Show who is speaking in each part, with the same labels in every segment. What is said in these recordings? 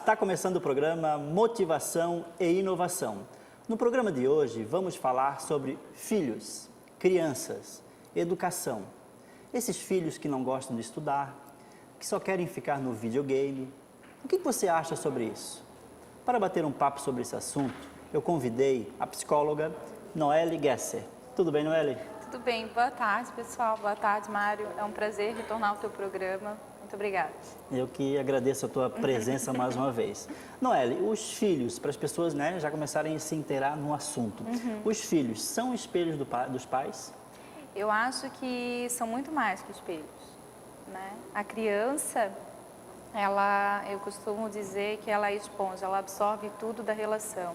Speaker 1: está começando o programa Motivação e Inovação. No programa de hoje vamos falar sobre filhos, crianças, educação. Esses filhos que não gostam de estudar, que só querem ficar no videogame. O que você acha sobre isso? Para bater um papo sobre esse assunto, eu convidei a psicóloga Noelle Gesser. Tudo bem, Noelle?
Speaker 2: Tudo bem. Boa tarde, pessoal. Boa tarde, Mário. É um prazer retornar ao teu programa. Muito obrigada.
Speaker 1: Eu que agradeço a tua presença mais uma vez. Noelle, os filhos, para as pessoas já começarem a se inteirar no assunto, os filhos são espelhos dos pais?
Speaker 2: Eu acho que são muito mais que espelhos, né? A criança, eu costumo dizer que ela é esponja, ela absorve tudo da relação.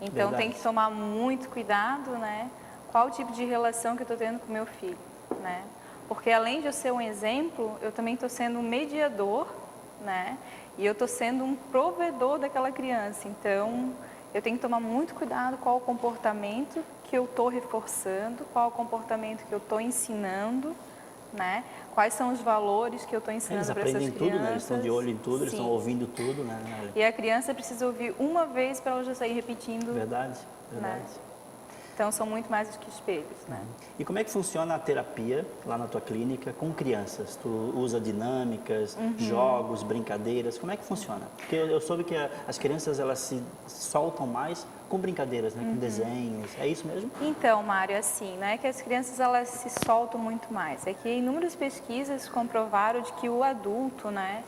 Speaker 2: Então,
Speaker 1: Verdade.
Speaker 2: tem que tomar muito cuidado, né? Qual o tipo de relação que eu estou tendo com meu filho, né? Porque além de eu ser um exemplo, eu também estou sendo um mediador, né? E eu estou sendo um provedor daquela criança. Então, eu tenho que tomar muito cuidado qual o comportamento que eu estou reforçando, qual o comportamento que eu estou ensinando, né? Quais são os valores que eu estou ensinando para essas crianças.
Speaker 1: Eles aprendem tudo, né? Eles estão de olho em tudo, eles
Speaker 2: Sim.
Speaker 1: estão ouvindo tudo, né?
Speaker 2: E a criança precisa ouvir uma vez para ela já sair repetindo.
Speaker 1: Verdade, verdade.
Speaker 2: Né? Então, são muito mais do que espelhos, né?
Speaker 1: E como é que funciona a terapia lá na tua clínica com crianças? Tu usa dinâmicas, jogos, brincadeiras, como é que funciona? Porque eu soube que as crianças, elas se soltam mais com brincadeiras, né? Com desenhos, é isso mesmo?
Speaker 2: Então, Mário, assim, não é que as crianças elas se soltam muito mais, é que inúmeras pesquisas comprovaram de que o adulto, né?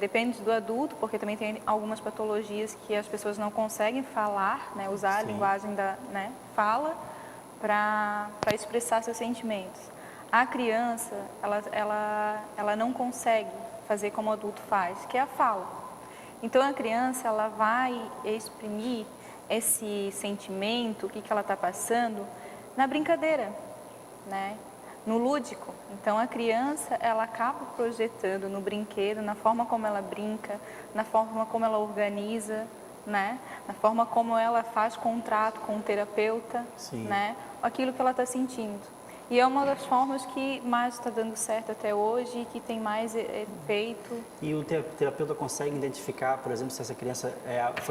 Speaker 2: Depende do adulto, porque também tem algumas patologias que as pessoas não conseguem falar, né? Usar a linguagem da fala para expressar seus sentimentos. A criança, ela não consegue fazer como o adulto faz, que é a fala. Então, a criança, ela vai exprimir esse sentimento, o que ela está passando, na brincadeira, né? No lúdico. Então, a criança, ela acaba projetando no brinquedo, na forma como ela brinca, na forma como ela organiza, né? Na forma como ela faz contrato com o terapeuta, né? Aquilo que ela está sentindo. E é uma das formas que mais está dando certo até hoje e que tem mais efeito.
Speaker 1: E o terapeuta consegue identificar, por exemplo, se essa criança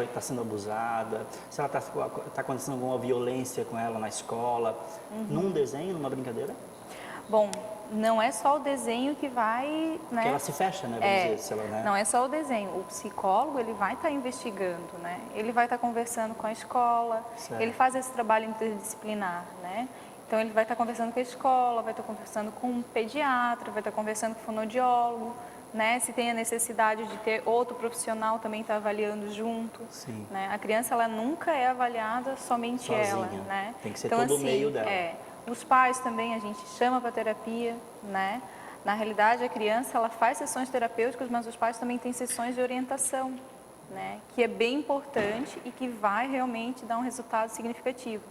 Speaker 1: está sendo abusada, se ela está acontecendo alguma violência com ela na escola, num desenho, numa brincadeira?
Speaker 2: Bom, não é só o desenho que vai, né?
Speaker 1: Porque ela se fecha, né? Vamos dizer, se ela, né?
Speaker 2: Não é só o desenho. O psicólogo, ele vai estar investigando, né? Ele vai estar conversando com a escola, ele faz esse trabalho interdisciplinar, né? Então, ele vai estar conversando com a escola, vai estar conversando com um pediatra, vai estar conversando com o fonoaudiólogo, né? Se tem a necessidade de ter outro profissional também estar avaliando junto, né? A criança, ela nunca é avaliada somente
Speaker 1: sozinha,
Speaker 2: ela, né?
Speaker 1: Tem que ser
Speaker 2: então,
Speaker 1: todo
Speaker 2: assim,
Speaker 1: o meio dela.
Speaker 2: Os pais também a gente chama para terapia, né? Na realidade, a criança, ela faz sessões terapêuticas, mas os pais também têm sessões de orientação, né? Que é bem importante e que vai realmente dar um resultado significativo.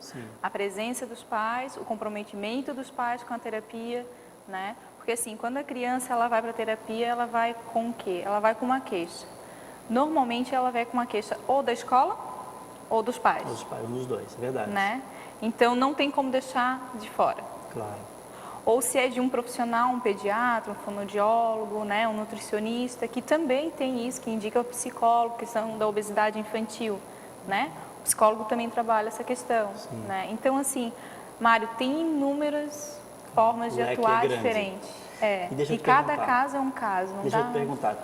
Speaker 2: A presença dos pais, o comprometimento dos pais com a terapia, né? Porque assim, quando a criança ela vai para a terapia, ela vai com o quê? Ela vai com uma queixa. Normalmente, ela vai com uma queixa ou da escola ou dos pais.
Speaker 1: Dos pais, um dos dois, é verdade.
Speaker 2: Né? Então, não tem como deixar de fora.
Speaker 1: Claro.
Speaker 2: Ou se é de um profissional, um pediatra, um fonoaudiólogo, né, um nutricionista, que também tem isso, que indica o psicólogo, questão da obesidade infantil, né? O psicólogo também trabalha essa questão, né? Então, assim, Mário, tem inúmeras formas de atuar diferentes. E cada caso é um caso.
Speaker 1: Deixa eu te perguntar,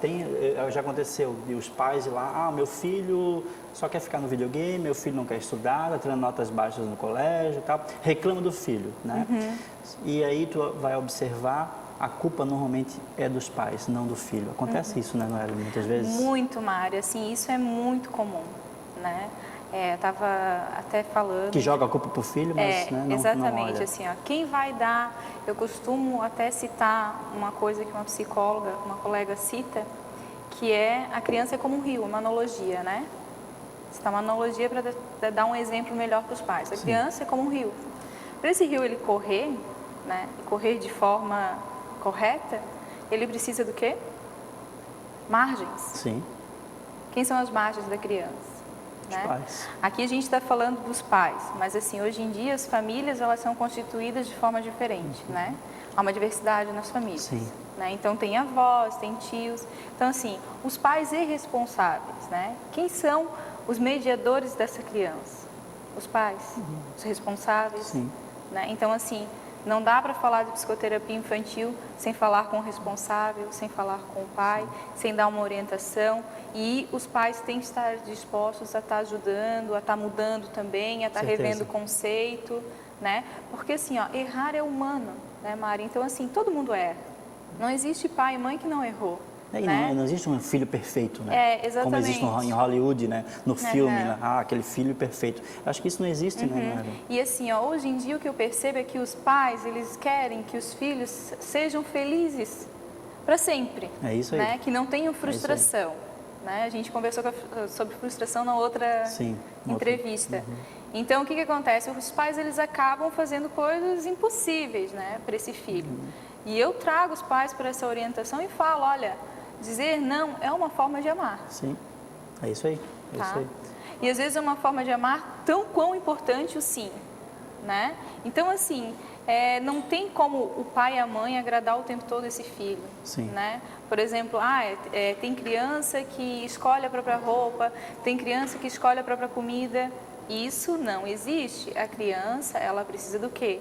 Speaker 1: já aconteceu de os pais ir lá, meu filho só quer ficar no videogame, meu filho não quer estudar, está tirando notas baixas no colégio e tal, reclama do filho, né? E aí tu vai observar, a culpa normalmente é dos pais, não do filho. Acontece isso, né, Noelle, muitas vezes?
Speaker 2: Muito, Mário, assim, isso é muito comum, né? Eu estava até falando...
Speaker 1: Que joga a culpa pro filho, mas né,
Speaker 2: exatamente,
Speaker 1: não olha.
Speaker 2: assim, ó, quem vai dar... Eu costumo até citar uma coisa que uma psicóloga, uma colega cita, que é a criança é como um rio, uma analogia, né? Está uma analogia para dar um exemplo melhor para os pais. A criança é como um rio. Para esse rio ele correr, né, e correr de forma correta, ele precisa do quê? Margens.
Speaker 1: Sim.
Speaker 2: Quem são as margens da criança? Né?
Speaker 1: Pais.
Speaker 2: Aqui a gente está falando dos pais, mas assim, hoje em dia as famílias elas são constituídas de forma diferente, né? Há uma diversidade nas famílias, né? Então tem avós, tem tios. Então assim, os pais irresponsáveis, né? Quem são os mediadores dessa criança? Os pais, os responsáveis,
Speaker 1: Sim.
Speaker 2: né? Então assim, não dá para falar de psicoterapia infantil sem falar com o responsável, sem falar com o pai, sem dar uma orientação. E os pais têm que estar dispostos a estar ajudando, a estar mudando também, a estar
Speaker 1: Certeza.
Speaker 2: revendo o conceito, né? Porque assim, ó, errar é humano, né, Mari? Então assim, todo mundo erra. Não existe pai e mãe que não errou.
Speaker 1: E
Speaker 2: né?
Speaker 1: não existe um filho perfeito, né?
Speaker 2: Exatamente.
Speaker 1: Como existe em Hollywood, né? No filme,
Speaker 2: Uhum.
Speaker 1: né? Aquele filho perfeito. Acho que isso não existe, né, Mara?
Speaker 2: E assim, ó, hoje em dia o que eu percebo é que os pais, eles querem que os filhos sejam felizes para sempre.
Speaker 1: É isso aí.
Speaker 2: Né? Que não tenham frustração. Né? A gente conversou sobre frustração na outra entrevista. Então, o que acontece? Os pais, eles acabam fazendo coisas impossíveis, né, para esse filho. E eu trago os pais para essa orientação e falo, olha, dizer não é uma forma de amar.
Speaker 1: Sim, é isso aí. É
Speaker 2: Tá?
Speaker 1: isso aí.
Speaker 2: E às vezes é uma forma de amar tão quão importante o sim, né? Então, assim, não tem como o pai e a mãe agradar o tempo todo esse filho,
Speaker 1: Sim.
Speaker 2: né? Por exemplo, tem criança que escolhe a própria roupa, tem criança que escolhe a própria comida. Isso não existe. A criança, ela precisa do quê?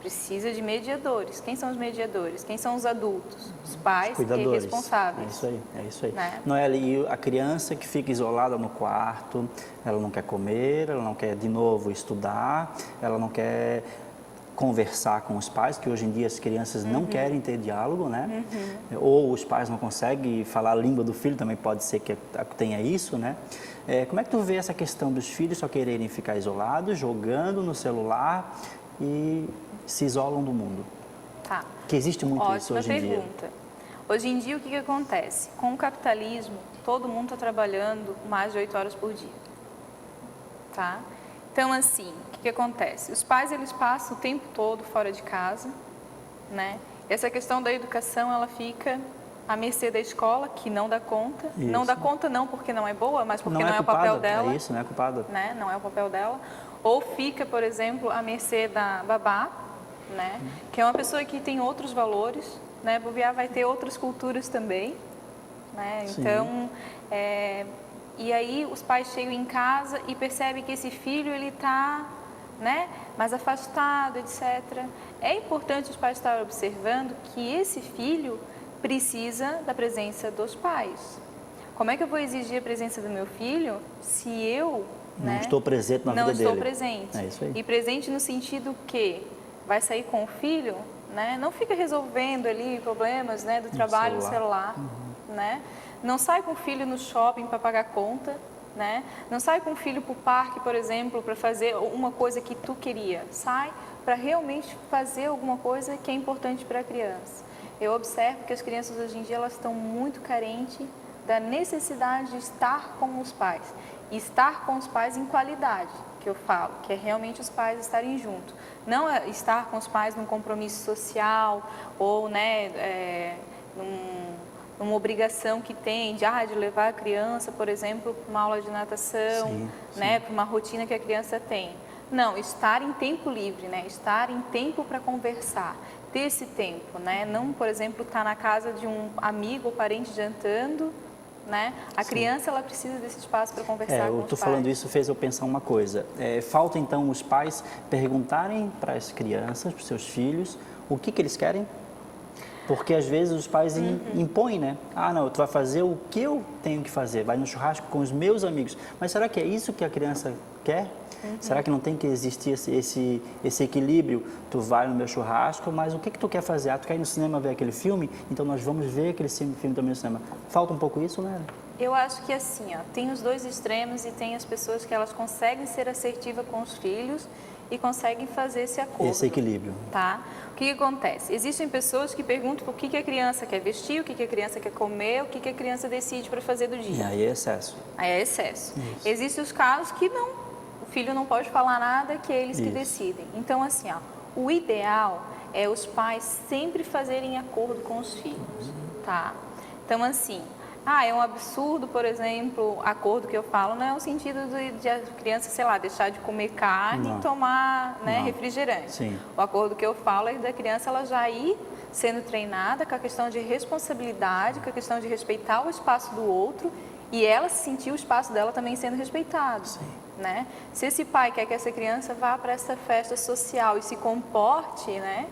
Speaker 2: Precisa de mediadores. Quem são os mediadores? Quem são os adultos? Os pais e responsáveis.
Speaker 1: É isso aí, é isso aí.
Speaker 2: Né?
Speaker 1: Não é ali a criança que fica isolada no quarto, ela não quer comer, ela não quer de novo estudar, ela não quer conversar com os pais, que hoje em dia as crianças não querem ter diálogo, né? Ou os pais não conseguem falar a língua do filho, também pode ser que tenha isso, né? Como é que tu vê essa questão dos filhos só quererem ficar isolados, jogando no celular e se isolam do mundo?
Speaker 2: Tá.
Speaker 1: Que existe muito
Speaker 2: Ótima
Speaker 1: isso hoje em dia.
Speaker 2: pergunta. Hoje em dia, o que acontece? Com o capitalismo, todo mundo está trabalhando mais de 8 horas por dia. Tá? Então, assim, o que acontece? Os pais, eles passam o tempo todo fora de casa, né? Essa questão da educação, ela fica à mercê da escola, que não dá conta.
Speaker 1: Isso.
Speaker 2: Não dá conta não porque não é boa, mas porque não é o
Speaker 1: culpada,
Speaker 2: papel dela.
Speaker 1: É isso, não é culpada.
Speaker 2: Né? Não é o papel dela. Ou fica, por exemplo, à mercê da babá, né? Que é uma pessoa que tem outros valores, né? Bobear vai ter outras culturas também, né?
Speaker 1: Sim.
Speaker 2: Então, e aí os pais chegam em casa e percebem que esse filho, ele está, né, mais afastado, etc. É importante os pais estarem observando que esse filho precisa da presença dos pais. Como é que eu vou exigir a presença do meu filho se eu
Speaker 1: Não estou presente na vida dele.
Speaker 2: Não estou presente.
Speaker 1: É isso aí.
Speaker 2: E presente no sentido que vai sair com o filho, né? Não fica resolvendo ali problemas, né, do trabalho no celular, né? Não sai com o filho no shopping para pagar conta, né? Não sai com o filho para o parque, por exemplo, para fazer uma coisa que tu queria. Sai para realmente fazer alguma coisa que é importante para a criança. Eu observo que as crianças hoje em dia, elas estão muito carentes da necessidade de estar com os pais. E estar com os pais em qualidade, que eu falo, que é realmente os pais estarem juntos. Não é estar com os pais num compromisso social ou, né, numa obrigação que tem de levar a criança, por exemplo, para uma aula de natação, né, para uma rotina que a criança tem. Não, estar em tempo livre, né, estar em tempo para conversar, ter esse tempo, né, não, por exemplo, estar na casa de um amigo ou parente jantando, né? A criança, ela precisa desse espaço para conversar com os pais.
Speaker 1: Tu falando isso fez eu pensar uma coisa. Falta então os pais perguntarem para as crianças, para os seus filhos, o que eles querem? Porque às vezes os pais impõem, né? Não, tu vai fazer o que eu tenho que fazer, vai no churrasco com os meus amigos. Mas será que é isso que a criança quer? Será que não tem que existir esse equilíbrio? Tu vai no meu churrasco, mas o que tu quer fazer? Tu quer ir no cinema ver aquele filme? Então nós vamos ver aquele filme também no cinema. Falta um pouco isso, né?
Speaker 2: Eu acho que assim, tem os dois extremos e tem as pessoas que elas conseguem ser assertivas com os filhos e conseguem fazer esse acordo.
Speaker 1: Esse equilíbrio.
Speaker 2: Tá? O que acontece? Existem pessoas que perguntam o que a criança quer vestir, o que a criança quer comer, o que a criança decide para fazer do dia.
Speaker 1: E aí é excesso.
Speaker 2: Aí é excesso. Existem os casos que não, o filho não pode falar nada, que é eles que decidem. Então, assim, o ideal é os pais sempre fazerem acordo com os filhos, tá? Então, assim, é um absurdo, por exemplo, acordo que eu falo, não é o sentido de a criança, sei lá, deixar de comer carne e tomar, né, refrigerante.
Speaker 1: Sim.
Speaker 2: O acordo que eu falo é da criança ela já ir sendo treinada com a questão de responsabilidade, com a questão de respeitar o espaço do outro e ela sentir o espaço dela também sendo respeitado. Né? Se esse pai quer que essa criança vá para essa festa social e se comporte, né,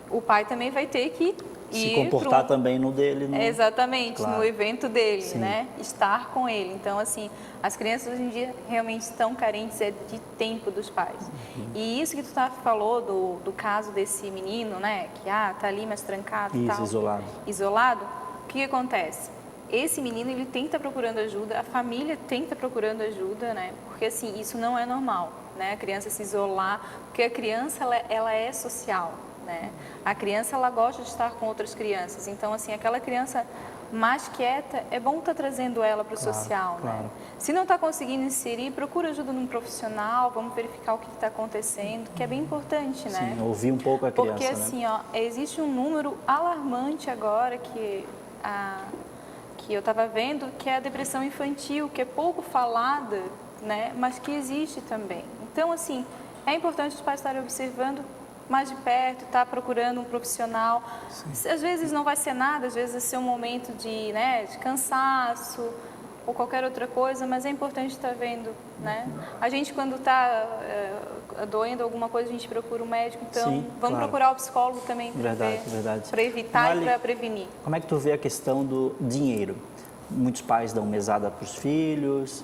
Speaker 2: o pai também vai ter que
Speaker 1: se comportar também no dele.
Speaker 2: Exatamente,
Speaker 1: claro.
Speaker 2: no evento dele, né? Estar com ele. Então, assim, as crianças hoje em dia realmente estão carentes de tempo dos pais. E isso que tu falou do caso desse menino, né? Que tá ali mais trancado e tal.
Speaker 1: Isolado.
Speaker 2: Isolado. O que acontece? Esse menino, ele tem que estar procurando ajuda, a família tem que estar procurando ajuda, né? Porque, assim, isso não é normal, né? A criança se isolar, porque a criança, ela é social. Né? A criança, ela gosta de estar com outras crianças, então assim, aquela criança mais quieta, é bom estar trazendo ela para o social,
Speaker 1: claro.
Speaker 2: Né? Se não está conseguindo inserir, procura ajuda num profissional, vamos verificar o que está acontecendo, que é bem importante, né?
Speaker 1: Sim, ouvir um pouco a criança,
Speaker 2: porque assim,
Speaker 1: né?
Speaker 2: Existe um número alarmante agora que eu estava vendo, que é a depressão infantil, que é pouco falada, né? Mas que existe também. Então assim, é importante os pais estarem observando mais de perto, tá procurando um profissional. Sim. Às vezes não vai ser nada, às vezes vai ser um momento de cansaço ou qualquer outra coisa, mas é importante estar vendo, né? A gente quando está doendo alguma coisa, a gente procura um médico, então
Speaker 1: Sim,
Speaker 2: vamos procurar o psicólogo também para evitar e para prevenir.
Speaker 1: Como é que tu vê a questão do dinheiro? Muitos pais dão mesada para os filhos,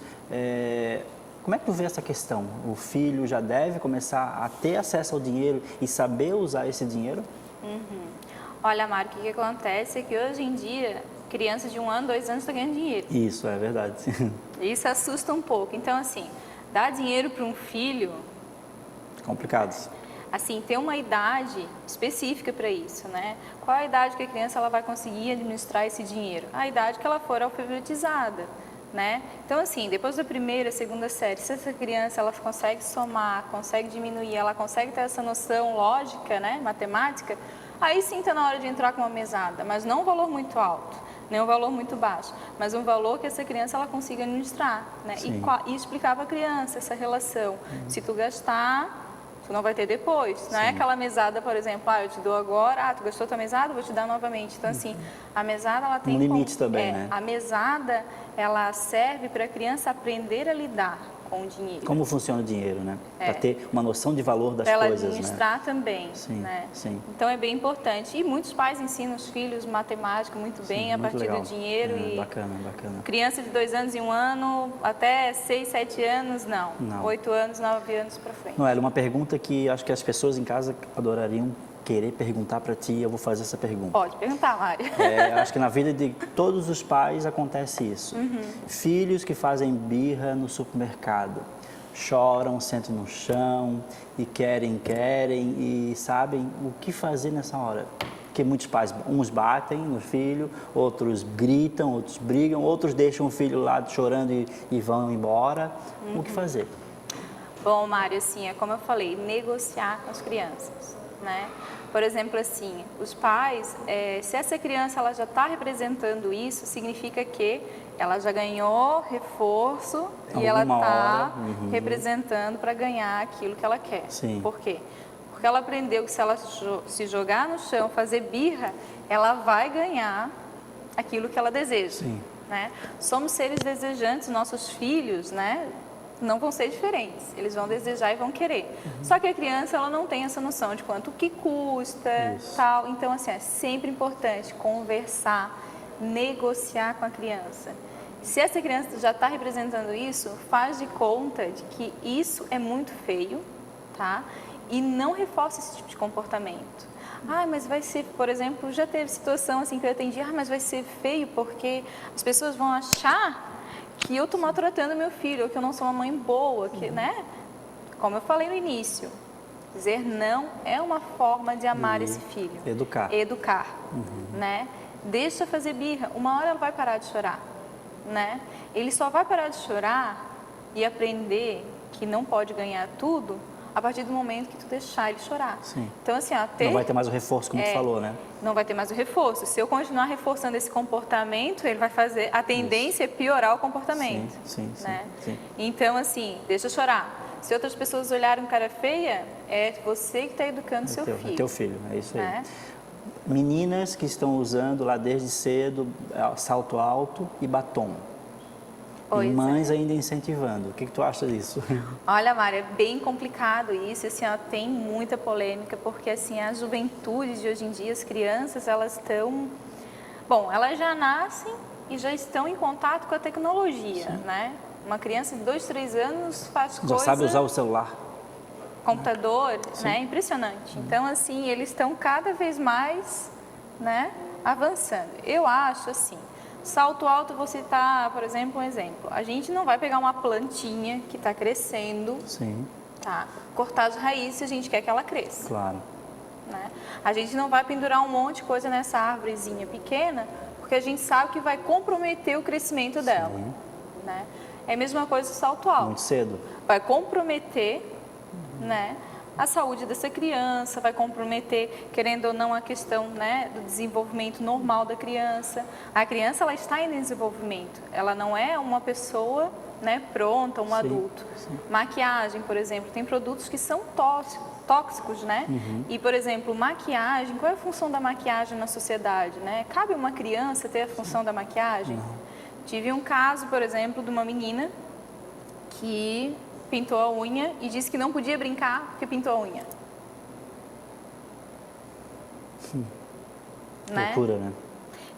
Speaker 1: como é que tu vê essa questão? O filho já deve começar a ter acesso ao dinheiro e saber usar esse dinheiro?
Speaker 2: Olha, Mário, o que acontece é que hoje em dia, criança de 1 ano, 2 anos está ganhando dinheiro.
Speaker 1: Isso, é verdade.
Speaker 2: Isso assusta um pouco. Então, assim, dar dinheiro para um filho...
Speaker 1: Complicado.
Speaker 2: Assim, ter uma idade específica para isso, né? Qual a idade que a criança ela vai conseguir administrar esse dinheiro? A idade que ela for alfabetizada. Né? Então, assim, depois da primeira, segunda série, se essa criança ela consegue somar, consegue diminuir, ela consegue ter essa noção lógica, né, matemática, aí sim está na hora de entrar com uma mesada, mas não um valor muito alto, nem um valor muito baixo, mas um valor que essa criança ela consiga administrar, né? E explicar para a criança essa relação. Se tu gastar, tu não vai ter depois. Não é aquela mesada, por exemplo, eu te dou agora, tu gastou tua mesada, vou te dar novamente. Então, assim, a mesada, ela tem...
Speaker 1: Um limite também, né?
Speaker 2: A mesada, ela serve para a criança aprender a lidar com o dinheiro.
Speaker 1: Como funciona o dinheiro, né? Para ter uma noção de valor das coisas, né?
Speaker 2: Para ela administrar também,
Speaker 1: sim,
Speaker 2: né?
Speaker 1: Sim.
Speaker 2: Então, é bem importante. E muitos pais ensinam os filhos matemática muito bem, a partir do dinheiro.
Speaker 1: Bacana, bacana.
Speaker 2: Criança de 2 anos e 1 ano, até 6, 7 anos, não. 8 anos, 9 anos para frente.
Speaker 1: Noélia, uma pergunta que acho que as pessoas em casa adorariam querer perguntar para ti, eu vou fazer essa pergunta.
Speaker 2: Pode perguntar, Mário.
Speaker 1: Acho que na vida de todos os pais acontece isso. Filhos que fazem birra no supermercado, choram, sentam no chão e querem e sabem o que fazer nessa hora. Porque muitos pais, uns batem no filho, outros gritam, outros brigam, outros deixam o filho lá chorando e vão embora. O que fazer?
Speaker 2: Bom, Mário, assim, é como eu falei, negociar com as crianças, né? Por exemplo, assim, os pais, se essa criança ela já está representando isso, significa que ela já ganhou reforço e ela está representando para ganhar aquilo que ela quer.
Speaker 1: Sim.
Speaker 2: Por quê? Porque ela aprendeu que se ela se jogar no chão, fazer birra, ela vai ganhar aquilo que ela deseja.
Speaker 1: Sim.
Speaker 2: Né? Somos seres desejantes, nossos filhos, né? Não vão ser diferentes, eles vão desejar e vão querer. Só que a criança ela não tem essa noção de quanto que custa, tal. Então, assim, é sempre importante conversar, negociar com a criança. Se essa criança já está representando isso, faz de conta de que isso é muito feio, tá? E não reforça esse tipo de comportamento. Mas vai ser, por exemplo, já teve situação assim que eu atendi, mas vai ser feio porque as pessoas vão achar que eu estou maltratando meu filho, ou que eu não sou uma mãe boa, que, né? Como eu falei no início, dizer não é uma forma de amar esse filho. Educar, né? Deixa fazer birra, uma hora ela vai parar de chorar, né? Ele só vai parar de chorar e aprender que não pode ganhar tudo a partir do momento que tu deixar ele chorar.
Speaker 1: Sim.
Speaker 2: Então, assim,
Speaker 1: não vai ter mais o reforço, como tu falou, né?
Speaker 2: Não vai ter mais o reforço. Se eu continuar reforçando esse comportamento, ele vai fazer... A tendência é piorar o comportamento.
Speaker 1: Sim.
Speaker 2: Então, assim, deixa chorar. Se outras pessoas olharem cara feia, é você que está educando seu filho.
Speaker 1: É teu filho, é isso aí. meninas que estão usando lá desde cedo salto alto e batom.
Speaker 2: Pois
Speaker 1: E mães
Speaker 2: é.
Speaker 1: ainda incentivando. O que tu acha disso?
Speaker 2: Olha, Mária, é bem complicado isso, assim, ó, tem muita polêmica, porque assim, a juventude de hoje em dia, as crianças, elas estão... Bom, elas já nascem e já estão em contato com a tecnologia, né? Uma criança de 2, 3 anos faz
Speaker 1: Já
Speaker 2: coisa...
Speaker 1: sabe usar o celular?
Speaker 2: computador, né? Impressionante. Então, assim, eles estão cada vez mais, né, avançando. Eu acho, assim, salto alto, vou citar, por exemplo, um exemplo. A gente não vai pegar uma plantinha que está crescendo,
Speaker 1: Sim,
Speaker 2: tá? Cortar as raízes se a gente quer que ela cresça,
Speaker 1: claro.
Speaker 2: né? A gente não vai pendurar um monte de coisa nessa árvorezinha pequena, porque a gente sabe que vai comprometer o crescimento dela, né? É a mesma coisa do salto alto.
Speaker 1: Muito cedo.
Speaker 2: Vai comprometer, né, a saúde dessa criança, vai comprometer, querendo ou não, a questão, né, do desenvolvimento normal da criança. A criança, ela está em desenvolvimento, ela não é uma pessoa, né, pronta, um adulto.
Speaker 1: Sim.
Speaker 2: Maquiagem, por exemplo, tem produtos que são tóxicos, né? E, por exemplo, maquiagem, qual é a função da maquiagem na sociedade, né? Cabe uma criança ter a função da maquiagem? Tive um caso, por exemplo, de uma menina que pintou a unha e disse que não podia brincar porque pintou a unha. Né?
Speaker 1: Loucura, né?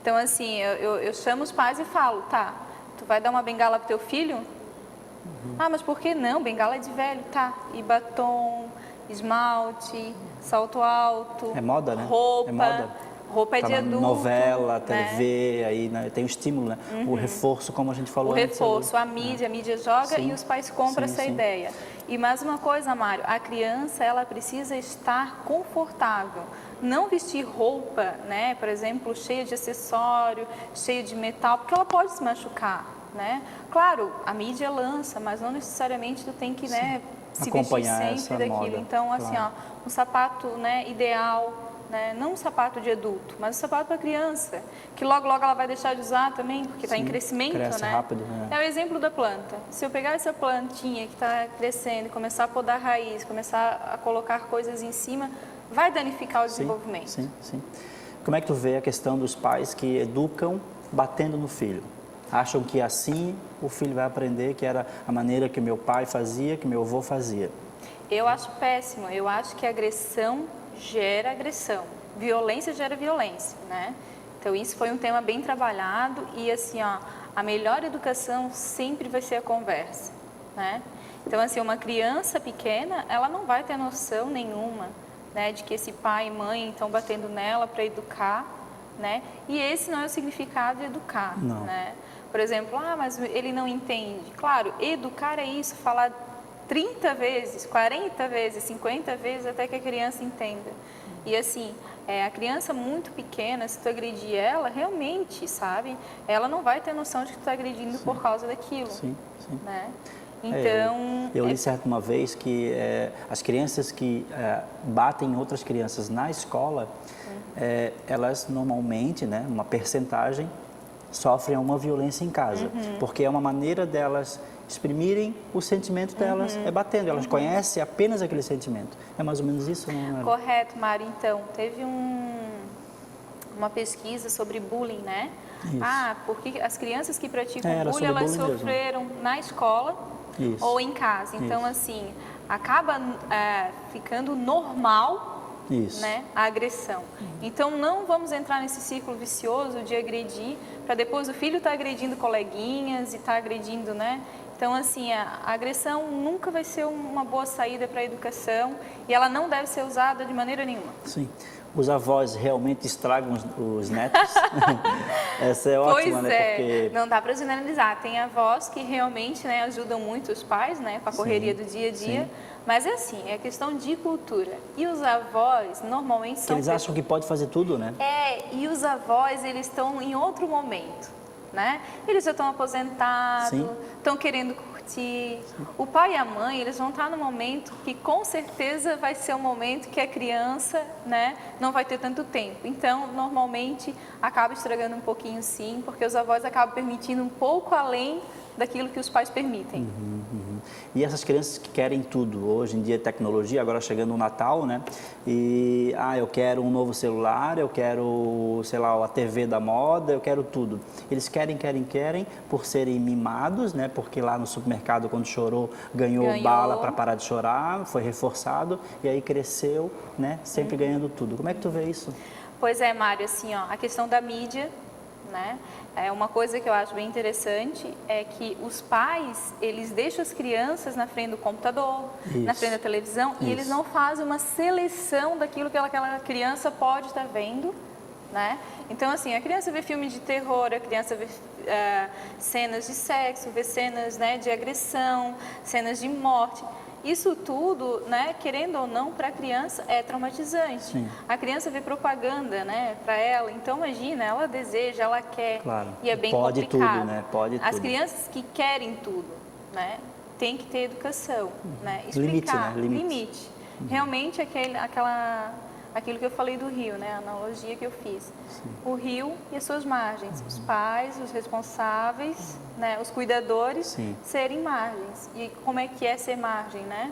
Speaker 2: Então, assim, eu chamo os pais e falo, tá, tu vai dar uma bengala pro teu filho? Ah, mas por que não? Bengala é de velho, tá. E batom, esmalte, salto alto,
Speaker 1: É moda, né?
Speaker 2: roupa.
Speaker 1: É moda.
Speaker 2: Roupa é
Speaker 1: Tá
Speaker 2: de
Speaker 1: na
Speaker 2: adulto.
Speaker 1: novela,
Speaker 2: né?
Speaker 1: TV, aí né, tem o estímulo, né? O reforço, como a gente falou
Speaker 2: O
Speaker 1: antes.
Speaker 2: reforço, a
Speaker 1: ali.
Speaker 2: mídia joga
Speaker 1: Sim.
Speaker 2: e os pais compram
Speaker 1: Sim,
Speaker 2: essa
Speaker 1: sim.
Speaker 2: ideia. E mais uma coisa, Mário, a criança, ela precisa estar confortável. Não vestir roupa, né, por exemplo, cheia de acessório, cheia de metal, porque ela pode se machucar, né? Claro, a mídia lança, mas não necessariamente tu tem que, né, se vestir
Speaker 1: Acompanhar essa
Speaker 2: sempre daquilo.
Speaker 1: moda,
Speaker 2: Então, assim,
Speaker 1: claro.
Speaker 2: ó, um sapato, né, ideal, né? Não um sapato de adulto, mas um sapato para criança, que logo logo ela vai deixar de usar também, porque está em
Speaker 1: Sim,
Speaker 2: crescimento,
Speaker 1: cresce
Speaker 2: né?
Speaker 1: rápido, né?
Speaker 2: É o exemplo da planta. Se eu pegar essa plantinha que está crescendo e começar a podar raiz, começar a colocar coisas em cima, vai danificar o desenvolvimento.
Speaker 1: Sim, sim. Como é que tu vê a questão dos pais que educam batendo no filho? Acham que assim o filho vai aprender, que era a maneira que meu pai fazia, que meu avô fazia.
Speaker 2: Eu acho péssimo. Eu acho que agressão gera agressão. Violência gera violência, né? Então, isso foi um tema bem trabalhado e, assim, ó, a melhor educação sempre vai ser a conversa, né? Então, assim, uma criança pequena, ela não vai ter noção nenhuma, né, de que esse pai e mãe estão batendo nela para educar, né? E esse não é o significado de educar,
Speaker 1: Não.
Speaker 2: né? Por exemplo, ah, mas ele não entende. Claro, educar é isso, falar 30 vezes, 40 vezes, 50 vezes até que a criança entenda. E assim, a criança muito pequena, se tu agredir ela, realmente, sabe? Ela não vai ter noção de que tu está agredindo por causa daquilo,
Speaker 1: Sim, sim.
Speaker 2: né? Então...
Speaker 1: Eu li certo uma vez que as crianças que batem outras crianças na escola, elas normalmente, né, uma percentagem, sofrem uma violência em casa, porque é uma maneira delas exprimirem o sentimento delas, é batendo, elas conhecem apenas aquele sentimento. É mais ou menos isso, não é?
Speaker 2: Correto, Mari. Então, teve uma pesquisa sobre bullying, né?
Speaker 1: Isso.
Speaker 2: Ah, porque as crianças que praticam
Speaker 1: Era
Speaker 2: bullying,
Speaker 1: sobre
Speaker 2: elas
Speaker 1: bullying mesmo.
Speaker 2: sofreram na escola
Speaker 1: Isso.
Speaker 2: ou em casa. Então,
Speaker 1: Isso.
Speaker 2: assim, acaba ficando normal,
Speaker 1: Isso.
Speaker 2: né, a agressão. Então, não vamos entrar nesse círculo vicioso de agredir, para depois o filho estar agredindo coleguinhas e estar agredindo, né? Então, assim, a agressão nunca vai ser uma boa saída para a educação e ela não deve ser usada de maneira nenhuma.
Speaker 1: Sim. Os avós realmente estragam os netos? Essa é ótima,
Speaker 2: Pois
Speaker 1: né?
Speaker 2: é,
Speaker 1: Porque
Speaker 2: não dá para generalizar. Tem avós que realmente, né, ajudam muito os pais, né, com a correria do dia a dia.
Speaker 1: sim.
Speaker 2: Mas é assim, é questão de cultura. E os avós, normalmente,
Speaker 1: que
Speaker 2: são...
Speaker 1: eles acham que pode fazer tudo, né?
Speaker 2: E os avós, eles estão em outro momento, né? Eles já estão aposentados,
Speaker 1: Sim.
Speaker 2: estão querendo curtir. O pai e a mãe, eles vão estar no momento que com certeza vai ser o momento que a criança, né, não vai ter tanto tempo. Então, normalmente, acaba estragando um pouquinho sim, porque os avós acabam permitindo um pouco além daquilo que os pais permitem.
Speaker 1: E essas crianças que querem tudo, hoje em dia tecnologia, agora chegando o Natal, né? E, eu quero um novo celular, eu quero, sei lá, a TV da moda, eu quero tudo. Eles querem por serem mimados, né? Porque lá no supermercado, quando chorou, ganhou bala para parar de chorar, foi reforçado e aí cresceu, né? Sempre ganhando tudo. Como é que tu vê isso?
Speaker 2: Pois é, Mário, assim, a questão da mídia, né? É uma coisa que eu acho bem interessante é que os pais, eles deixam as crianças na frente do computador, na frente da televisão, e eles não fazem uma seleção daquilo que aquela criança pode estar vendo, né? Então, assim, a criança vê filme de terror, a criança vê cenas de sexo, vê cenas, né, de agressão, cenas de morte. Isso tudo, né, querendo ou não, para a criança é traumatizante.
Speaker 1: Sim.
Speaker 2: A criança vê propaganda, né, para ela. Então, imagina, ela deseja, ela quer.
Speaker 1: Claro.
Speaker 2: E é bem
Speaker 1: Pode
Speaker 2: complicado.
Speaker 1: tudo, né? Pode
Speaker 2: As
Speaker 1: tudo.
Speaker 2: crianças que querem tudo, né, tem que ter educação, né? Explicar. Limite. Realmente aquilo que eu falei do rio, né, a analogia que eu fiz.
Speaker 1: Sim.
Speaker 2: O rio e as suas margens, os pais, os responsáveis, né, os cuidadores, serem margens. E como é que é ser margem, né?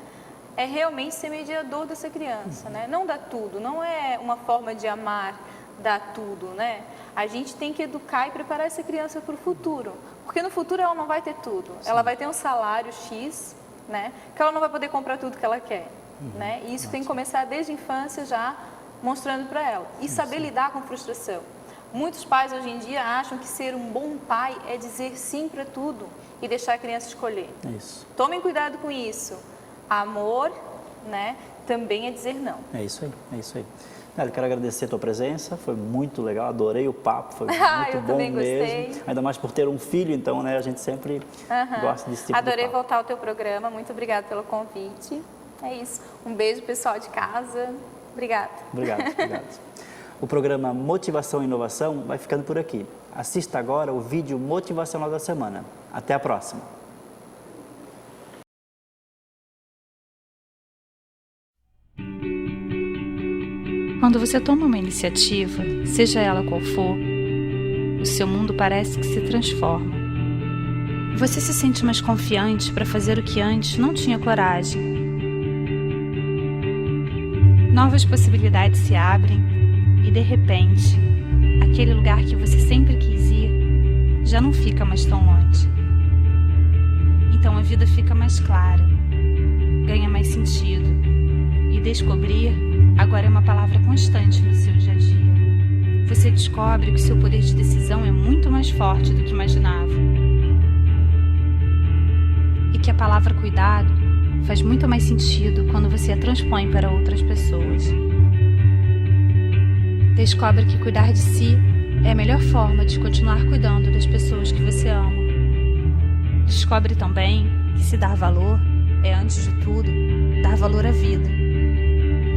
Speaker 2: É realmente ser mediador dessa criança, né? Não dar tudo, não é uma forma de amar, dar tudo, né? A gente tem que educar e preparar essa criança para o futuro, porque no futuro ela não vai ter tudo. Ela vai ter um salário X, né, que ela não vai poder comprar tudo que ela quer. Né? E isso tem que começar desde a infância já mostrando para ela. E saber lidar com frustração. Muitos pais hoje em dia acham que ser um bom pai é dizer sim para tudo e deixar a criança escolher.
Speaker 1: Isso.
Speaker 2: Tomem cuidado com isso. Amor, né, também é dizer não.
Speaker 1: É isso aí, é isso aí. Eu quero agradecer a tua presença, foi muito legal, adorei o papo, foi muito
Speaker 2: eu
Speaker 1: bom
Speaker 2: também
Speaker 1: mesmo.
Speaker 2: gostei.
Speaker 1: Ainda mais por ter um filho, então, né, a gente sempre gosta desse tipo
Speaker 2: Adorei
Speaker 1: de papo.
Speaker 2: voltar ao teu programa, muito obrigada pelo convite. É isso. Um beijo, pessoal de casa. Obrigada.
Speaker 1: Obrigado. O programa Motivação e Inovação vai ficando por aqui. Assista agora o vídeo motivacional da semana. Até a próxima.
Speaker 3: Quando você toma uma iniciativa, seja ela qual for, o seu mundo parece que se transforma. Você se sente mais confiante para fazer o que antes não tinha coragem. Novas possibilidades se abrem e, de repente, aquele lugar que você sempre quis ir já não fica mais tão longe. Então a vida fica mais clara, ganha mais sentido e descobrir agora é uma palavra constante no seu dia a dia. Você descobre que o seu poder de decisão é muito mais forte do que imaginava e que a palavra cuidado faz muito mais sentido quando você a transpõe para outras pessoas. Descobre que cuidar de si é a melhor forma de continuar cuidando das pessoas que você ama. Descobre também que se dar valor é, antes de tudo, dar valor à vida.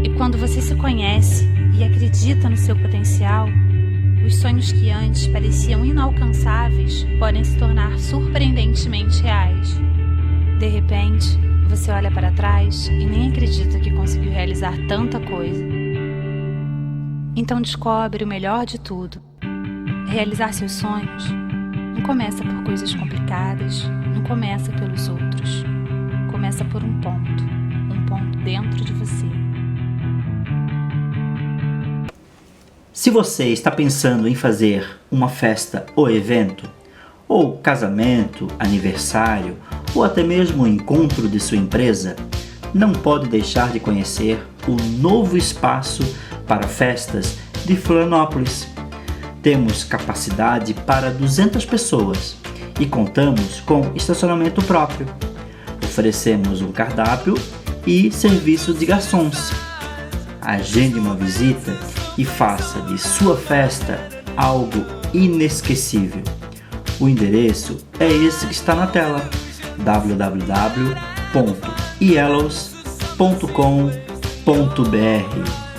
Speaker 3: E quando você se conhece e acredita no seu potencial, os sonhos que antes pareciam inalcançáveis podem se tornar surpreendentemente reais. De repente, você olha para trás e nem acredita que conseguiu realizar tanta coisa. Então descobre o melhor de tudo. Realizar seus sonhos não começa por coisas complicadas, não começa pelos outros. Começa por um ponto dentro de você.
Speaker 1: Se você está pensando em fazer uma festa ou evento, ou casamento, aniversário, ou até mesmo o encontro de sua empresa, não pode deixar de conhecer o novo espaço para festas de Florianópolis. Temos capacidade para 200 pessoas e contamos com estacionamento próprio. Oferecemos um cardápio e serviço de garçons. Agende uma visita e faça de sua festa algo inesquecível. O endereço é esse que está na tela: www.ielos.com.br.